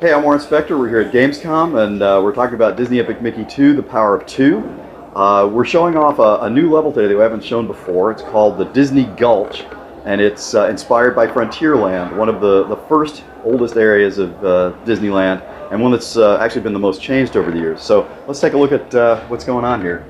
Hey, I'm Warren Spector. We're here at Gamescom, and we're talking about Disney Epic Mickey 2, The Power of Two. We're showing off a new level today that we haven't shown before. It's called the Disney Gulch, and it's inspired by Frontierland, one of the first, oldest areas of Disneyland, and one that's actually been the most changed over the years. So let's take a look at what's going on here.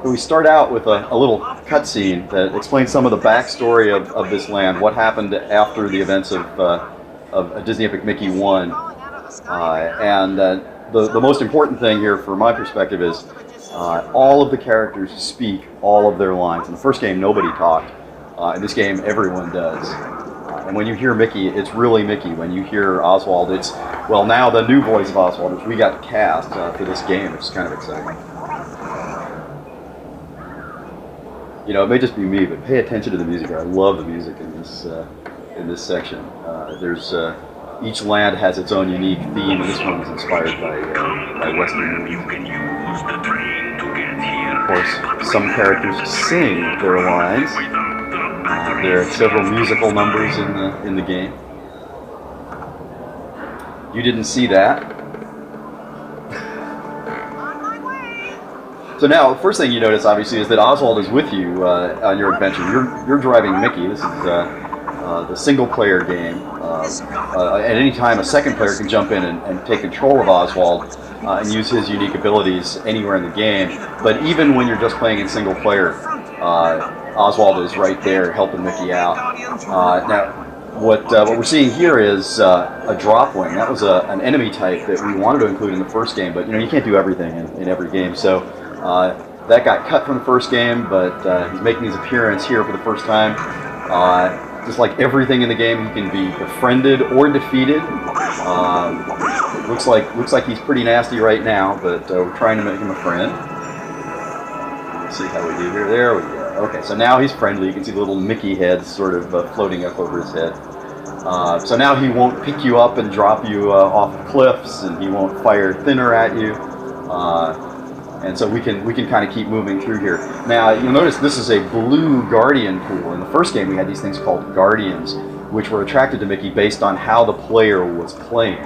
We start out with a little cutscene that explains some of the backstory of this land, what happened after the events of Disney Epic Mickey 1. The most important thing here, from my perspective, is all of the characters speak all of their lines. In the first game, nobody talked. In this game, everyone does. And when you hear Mickey, it's really Mickey. When you hear Oswald, it's, well, now the new voice of Oswald, which we got cast for this game, which is kind of exciting. You know, it may just be me, but pay attention to the music. I love the music in this section. Each land has its own unique theme, and this one is inspired by Western music. Of course, some characters sing their lines. There are several musical numbers in the game. You didn't see that. So now, first thing you notice, obviously, is that Oswald is with you on your adventure. You're driving Mickey. This is the single-player game. At any time, a second player can jump in and take control of Oswald and use his unique abilities anywhere in the game. But even when you're just playing in single-player, Oswald is right there helping Mickey out. Now, what we're seeing here is a drop wing. That was an enemy type that we wanted to include in the first game, but you can't do everything in every game. So that got cut from the first game, but he's making his appearance here for the first time. Just like everything in the game, he can be befriended or defeated. Looks like he's pretty nasty right now, but we're trying to make him a friend. Let's see how we do here. There we go. Okay, so now he's friendly. You can see the little Mickey head sort of floating up over his head. So now he won't pick you up and drop you off of cliffs, and he won't fire thinner at you. And so we can kind of keep moving through here. Now, you'll notice this is a blue guardian pool. In the first game, we had these things called guardians, which were attracted to Mickey based on how the player was playing.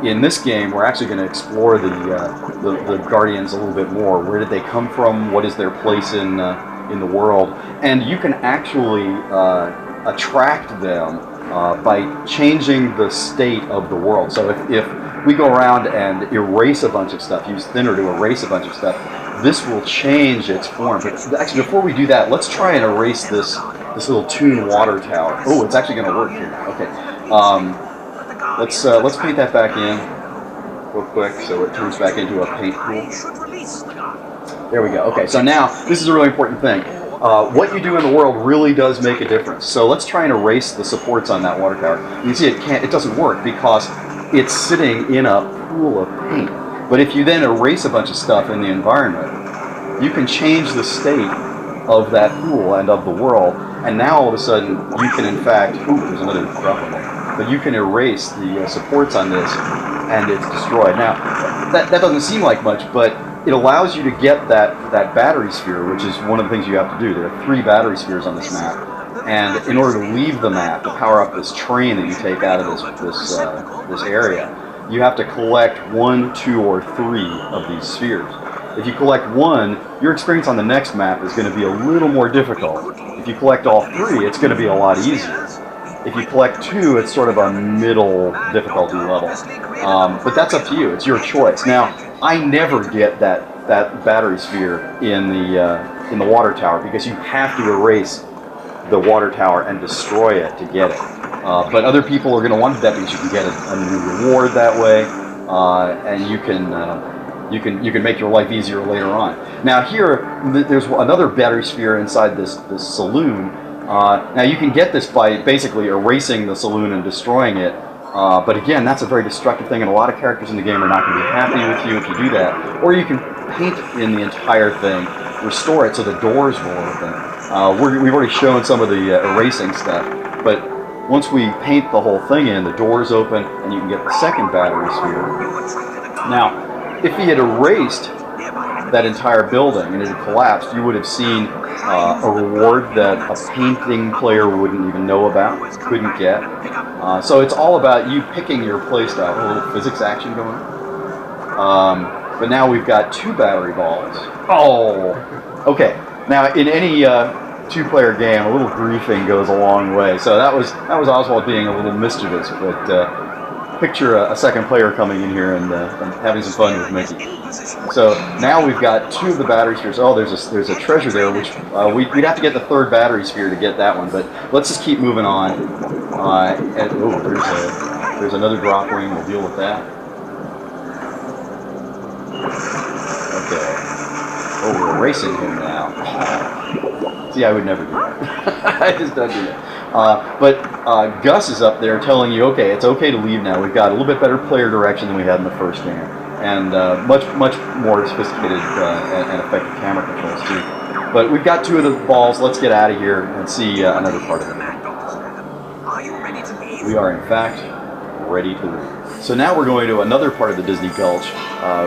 In this game, we're actually going to explore the guardians a little bit more. Where did they come from? What is their place in the world? And you can actually attract them by changing the state of the world. So if we go around and erase a bunch of stuff, use thinner to erase a bunch of stuff, this will change its form. But actually, before we do that, let's try and erase this little Toon water tower. Oh, it's actually going to work here. Okay. Let's paint that back in real quick so it turns back into a paint pool. There we go. Okay, so now this is a really important thing. What you do in the world really does make a difference. So let's try and erase the supports on that water tower. You can see it doesn't work because it's sitting in a pool of paint. But if you then erase a bunch of stuff in the environment, you can change the state of that pool and of the world, and now all of a sudden you can in fact, there's another drop in there, but you can erase the supports on this and it's destroyed. Now, that doesn't seem like much, but it allows you to get that battery sphere, which is one of the things you have to do. There are 3 battery spheres on this map. And in order to leave the map, to power up this train that you take out of this area, you have to collect 1, 2, or 3 of these spheres. If you collect 1, your experience on the next map is going to be a little more difficult. If you collect all 3, it's going to be a lot easier. If you collect 2, it's sort of a middle difficulty level. But that's up to you. It's your choice. Now, I never get that battery sphere in the water tower because you have to erase the water tower and destroy it to get it. But other people are going to want that because you can get a new reward that way, and you can make your life easier later on. Now here, there's another battery sphere inside this saloon. Now you can get this by basically erasing the saloon and destroying it. But again, that's a very destructive thing, and a lot of characters in the game are not going to be happy with you if you do that. Or you can paint in the entire thing, restore it so the doors will open. We've already shown some of the erasing stuff, but once we paint the whole thing in, the doors open, and you can get the second battery sphere. Now, if he had erased that entire building and it had collapsed, you would have seen a reward that a painting player wouldn't even know about, couldn't get. So it's all about you picking your playstyle. A little physics action going on. But now we've got 2 battery balls. Oh, okay. Now in any 2-player game, a little griefing goes a long way. So that was Oswald being a little mischievous, but picture a second player coming in here and having some fun with Mickey. So now we've got 2 of the battery spheres. Oh, there's a treasure there, which we'd have to get the 3rd battery sphere to get that one. But let's just keep moving on. There's another drop ring. We'll deal with that. Okay. Oh, we're racing him now. See, I would never do that. I just don't do that. But Gus is up there telling you, okay, it's okay to leave now. We've got a little bit better player direction than we had in the first game, and much more sophisticated and effective camera controls too. But we've got 2 of the balls. Let's get out of here and see another part of it. Are you ready to leave? We are, in fact, ready to leave. So now we're going to another part of the Disney Gulch,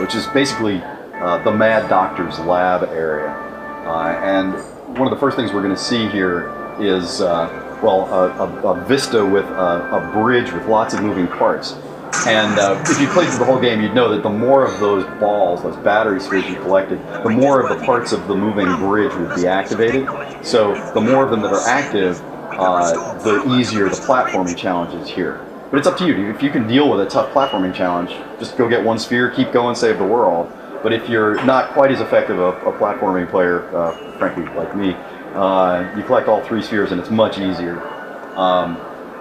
which is basically the Mad Doctor's lab area. And one of the first things we're going to see here is, a vista with a bridge with lots of moving parts. And if you played through the whole game, you'd know that the more of those balls, those battery spheres you collected, the more of the parts of the moving bridge would be activated. So the more of them that are active, the easier the platforming challenge is here. But it's up to you. If you can deal with a tough platforming challenge, just go get 1 sphere, keep going, save the world. But if you're not quite as effective a platforming player, frankly, like me, you collect all 3 spheres and it's much easier.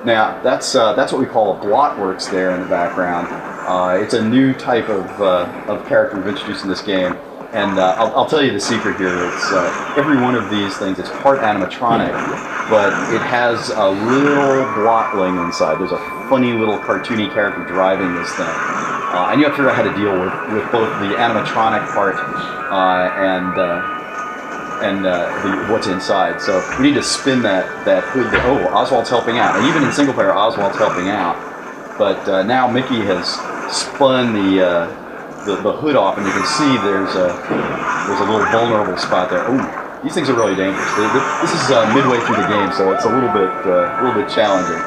Now, that's what we call a blotworks there in the background. It's a new type of character we've introduced in this game. And I'll tell you the secret here. It's every one of these things, it's part animatronic, but it has a little blotling inside. There's a funny little cartoony character driving this thing. And you have to figure out how to deal with both the animatronic part and what's inside. So we need to spin that hood. Oh, Oswald's helping out. And even in single player, Oswald's helping out. But now Mickey has spun the hood off, and you can see there's a little vulnerable spot there. Oh, these things are really dangerous. This is midway through the game, so it's a little bit challenging.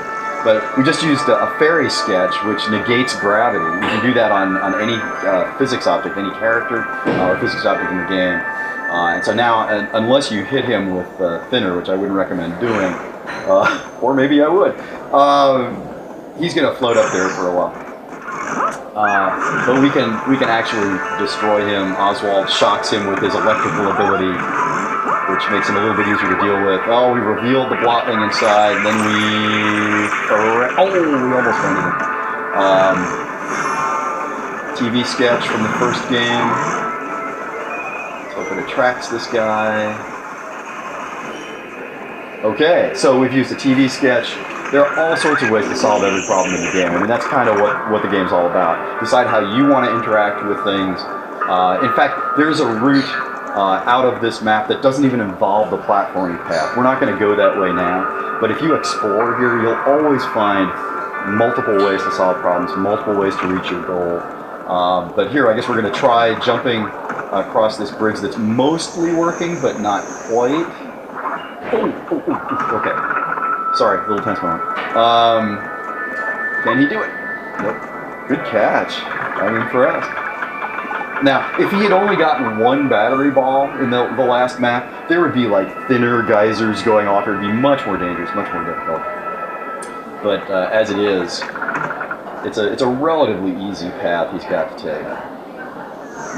But we just used a fairy sketch, which negates gravity. You can do that on any physics object, any character or physics object in the game. And so now, unless you hit him with thinner, which I wouldn't recommend doing, or maybe I would, he's going to float up there for a while. But we can actually destroy him. Oswald shocks him with his electrical ability, which makes him a little bit easier to deal with. Oh, we revealed the blotting inside, and then we almost ended him. TV sketch from the first game. Let's hope it attracts this guy. Okay, so we've used a TV sketch. There are all sorts of ways to solve every problem in the game. I mean, that's kind of what the game's all about. Decide how you want to interact with things. In fact, there's a route out of this map that doesn't even involve the platforming path. We're not going to go that way now, but if you explore here, you'll always find multiple ways to solve problems, multiple ways to reach your goal. But here, I guess we're going to try jumping across this bridge that's mostly working, but not quite. Okay. Sorry, a little tense moment. Can he do it? Nope. Good catch. I'm impressed. Now, if he had only gotten 1 battery ball in the last map, there would be like thinner geysers going off. It would be much more dangerous, much more difficult. But as it is, it's a relatively easy path he's got to take.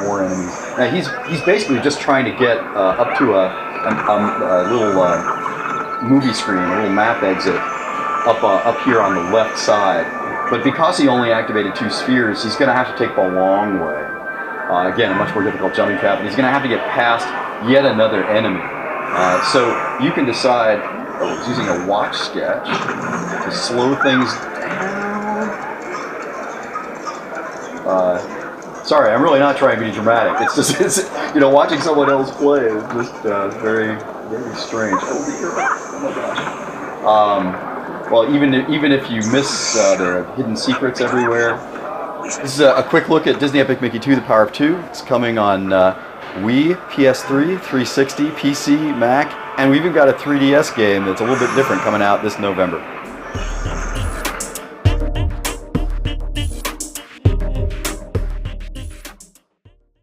More enemies. Now he's basically just trying to get up to a little movie screen, a little map exit up here on the left side. But because he only activated 2 spheres, he's going to have to take the long way. Again, a much more difficult jumping path, and he's going to have to get past yet another enemy. So you can decide, he's using a watch sketch to slow things down. Sorry, I'm really not trying to be dramatic. It's just, watching someone else play is just very, very strange. Oh my gosh. Well, even if you miss, there are hidden secrets everywhere. This is a quick look at Disney Epic Mickey 2, The Power of Two. It's coming on Wii, PS3, 360, PC, Mac, and we've even got a 3DS game that's a little bit different coming out this November.